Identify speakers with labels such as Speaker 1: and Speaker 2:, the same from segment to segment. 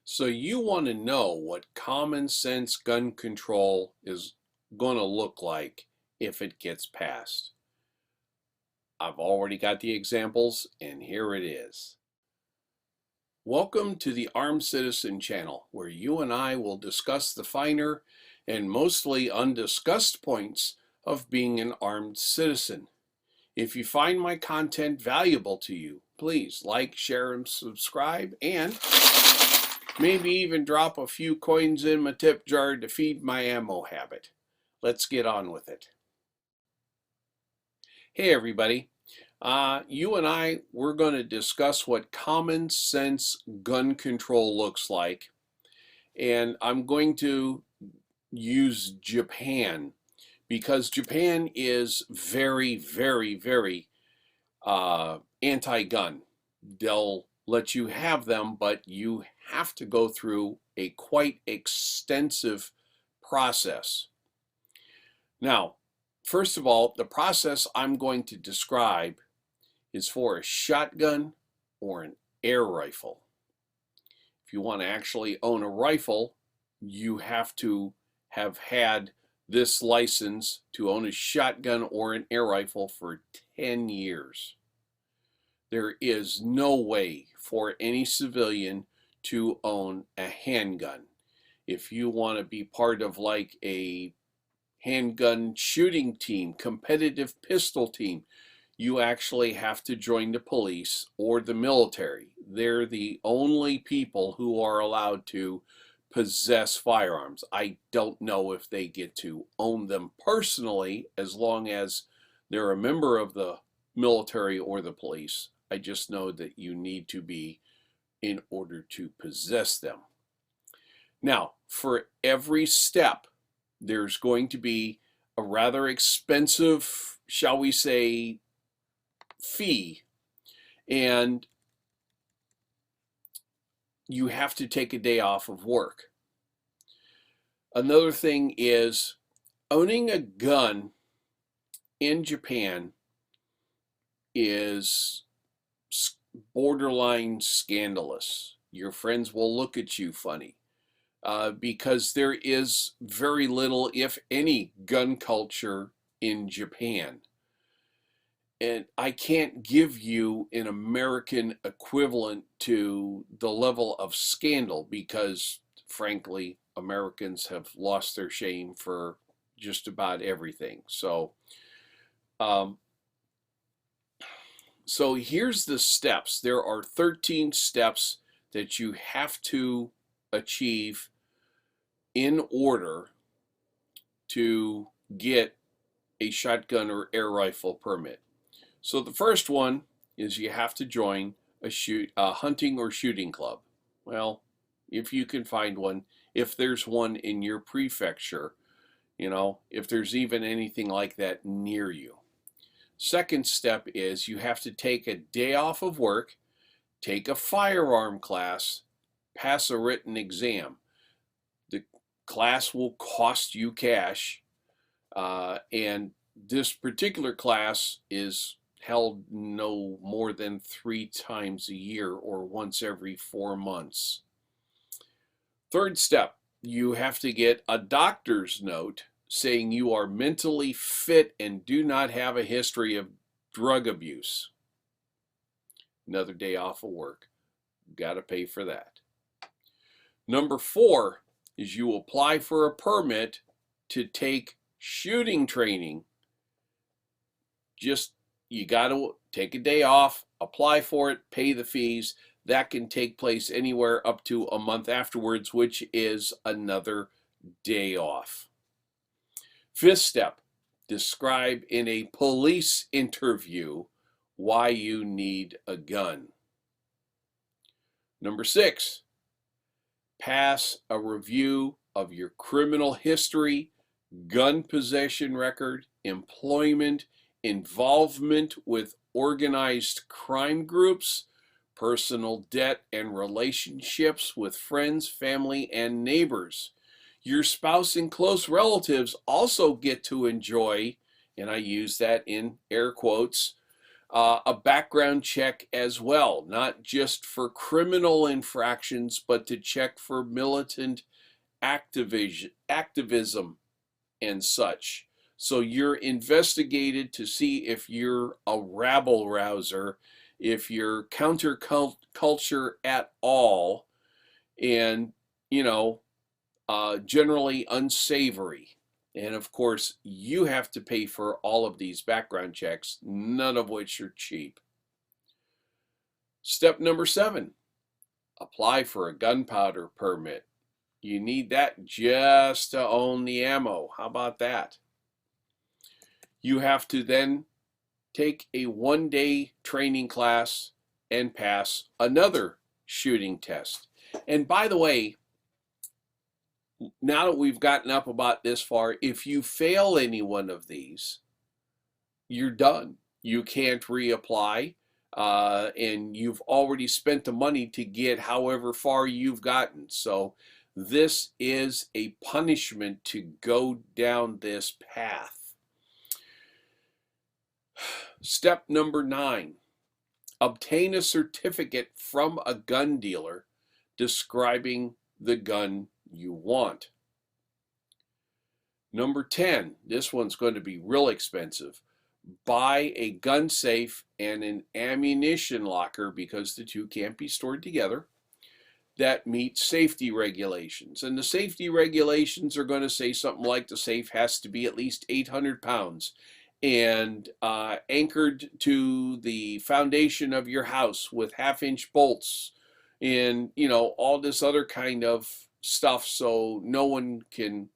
Speaker 1: So you want to know what common sense gun control is going to look like if it gets passed. I've already got the examples, and here it is. Welcome to the Armed Citizen channel, where you and I will discuss the finer and mostly undiscussed points of being an armed citizen. If you find my content valuable to you, please like, share, and subscribe, and maybe even drop a few coins in my tip jar to feed my ammo habit. Let's get on with it. Hey everybody, you and we're going to discuss what common sense gun control looks like. And I'm going to use Japan because Japan is very, very, very anti-gun. They'll let you have them, but you have to go through a quite extensive process. Now, first of all, the process I'm going to describe is for a shotgun or an air rifle. If you want to actually own a rifle, you have to have had this license to own a shotgun or an air rifle for 10 years. There is no way for any civilian to own a handgun. If you want to be part of like a handgun shooting team, competitive pistol team, you actually have to join the police or the military. They're the only people who are allowed to possess firearms. I don't know if they get to own them personally as long as they're a member of the military or the police. I just know that you need to be in order to possess them. Now, for every step, there's going to be a rather expensive, shall we say, fee, and you have to take a day off of work. Another thing is owning a gun in Japan is borderline scandalous. Your friends will look at you funny because there is very little, if any, gun culture in Japan. And I can't give you an American equivalent to the level of scandal because, frankly, Americans have lost their shame for just about everything. So here's the steps. There are 13 steps that you have to achieve in order to get a shotgun or air rifle permit. So the first one is you have to join a hunting or shooting club. Well, if you can find one, if there's one in your prefecture, if there's even anything like that near you. Second step is you have to take a day off of work, take a firearm class, pass a written exam. The class will cost you cash, and this particular class is held no more than 3 times a year or once every 4 months. Third step, you have to get a doctor's note saying you are mentally fit and do not have a history of drug abuse. Another day off of work. Got to pay for that. Number 4 is you apply for a permit to take shooting training. You got to take a day off, apply for it, pay the fees. That can take place anywhere up to a month afterwards, which is another day off. Fifth step, describe in a police interview why you need a gun. Number 6, pass a review of your criminal history, gun possession record, employment, involvement with organized crime groups, personal debt and relationships with friends, family, and neighbors. Your spouse and close relatives also get to enjoy, and I use that in air quotes, A background check as well, not just for criminal infractions, but to check for militant activism and such. So you're investigated to see if you're a rabble rouser, if you're counterculture at all, and, you know, generally unsavory. And of course, you have to pay for all of these background checks, none of which are cheap. Step number 7, apply for a gunpowder permit. You need that just to own the ammo. How about that? You have to then take a 1-day training class and pass another shooting test. And by the way, now that we've gotten up about this far, if you fail any one of these, you're done. You can't reapply, and you've already spent the money to get however far you've gotten. So this is a punishment to go down this path. Step number 9, obtain a certificate from a gun dealer describing the gun you want. Number 10, this one's going to be real expensive. Buy a gun safe and an ammunition locker, because the two can't be stored together, that meet safety regulations. And the safety regulations are going to say something like the safe has to be at least 800 pounds and anchored to the foundation of your house with 1/2-inch bolts and, you know, all this other kind of stuff, so no one can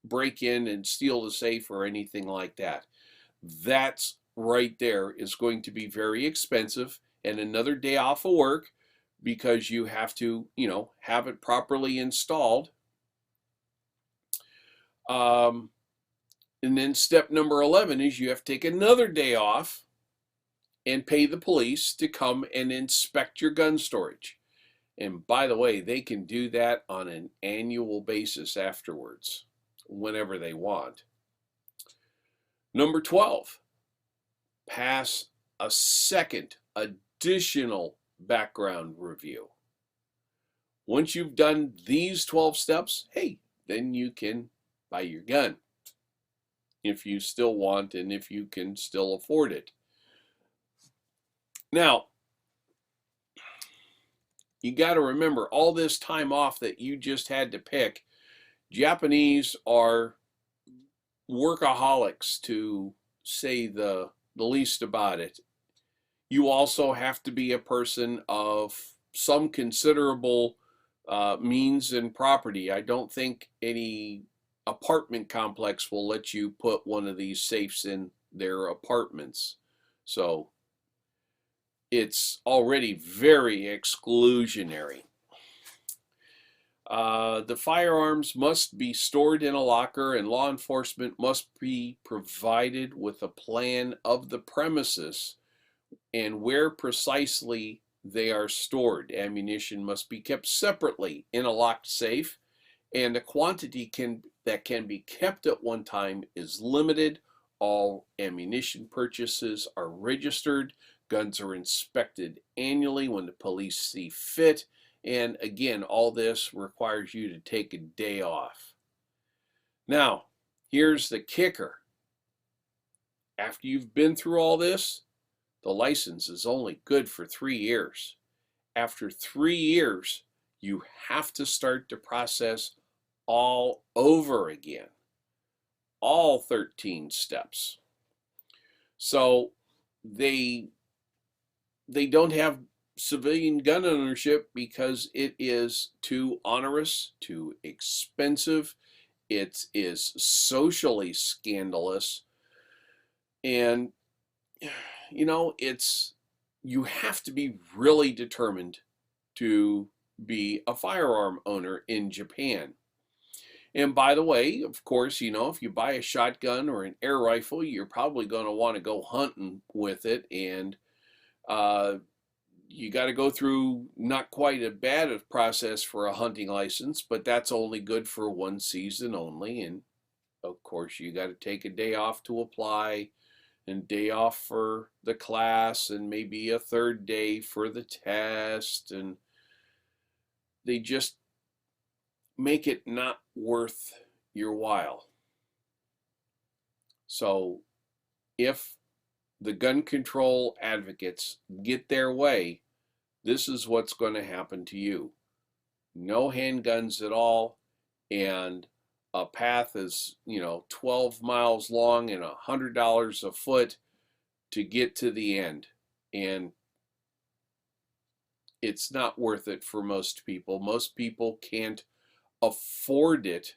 Speaker 1: break in and steal the safe or anything like that. That's right there is going to be very expensive, and another day off of work, because you have to, you know, have it properly installed. And then step number 11 is you have to take another day off and pay the police to come and inspect your gun storage. And by the way, they can do that on an annual basis afterwards, whenever they want. Number 12, pass a second additional background review. Once you've done these 12 steps, hey, then you can buy your gun if you still want and if you can still afford it. Now, you got to remember, all this time off that you just had to pick, Japanese are workaholics, to say the least about it. You also have to be a person of some considerable means and property. I don't think any apartment complex will let you put one of these safes in their apartments. So it's already very exclusionary. The firearms must be stored in a locker, and law enforcement must be provided with a plan of the premises and where precisely they are stored. Ammunition must be kept separately in a locked safe, and the quantity that can be kept at one time is limited. All ammunition purchases are registered. Guns are inspected annually when the police see fit. And again, all this requires you to take a day off. Now, here's the kicker. After you've been through all this, the license is only good for 3 years. After 3 years, you have to start the process all over again, all 13 steps. So they don't have civilian gun ownership because it is too onerous, too expensive. It is socially scandalous. And, you know, you have to be really determined to be a firearm owner in Japan. And by the way, of course, you know, if you buy a shotgun or an air rifle, you're probably going to want to go hunting with it. And you got to go through not quite a bad process for a hunting license, but that's only good for 1 season only. And of course, you got to take a day off to apply and day off for the class and maybe a third day for the test, and they just make it not worth your while. So if the gun control advocates get their way, this is what's going to happen to you. No handguns at all, and a path is 12 miles long and $100 a foot to get to the end, and it's not worth it for most people. Most people can't afford it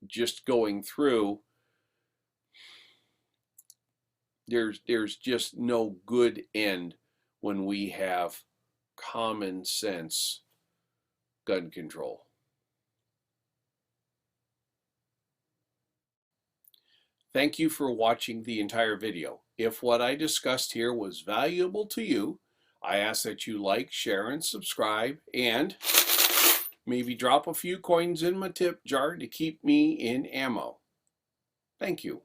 Speaker 1: just going through. There's just no good end when we have common sense gun control. Thank you for watching the entire video. If what I discussed here was valuable to you, I ask that you like, share, and subscribe, and maybe drop a few coins in my tip jar to keep me in ammo. Thank you.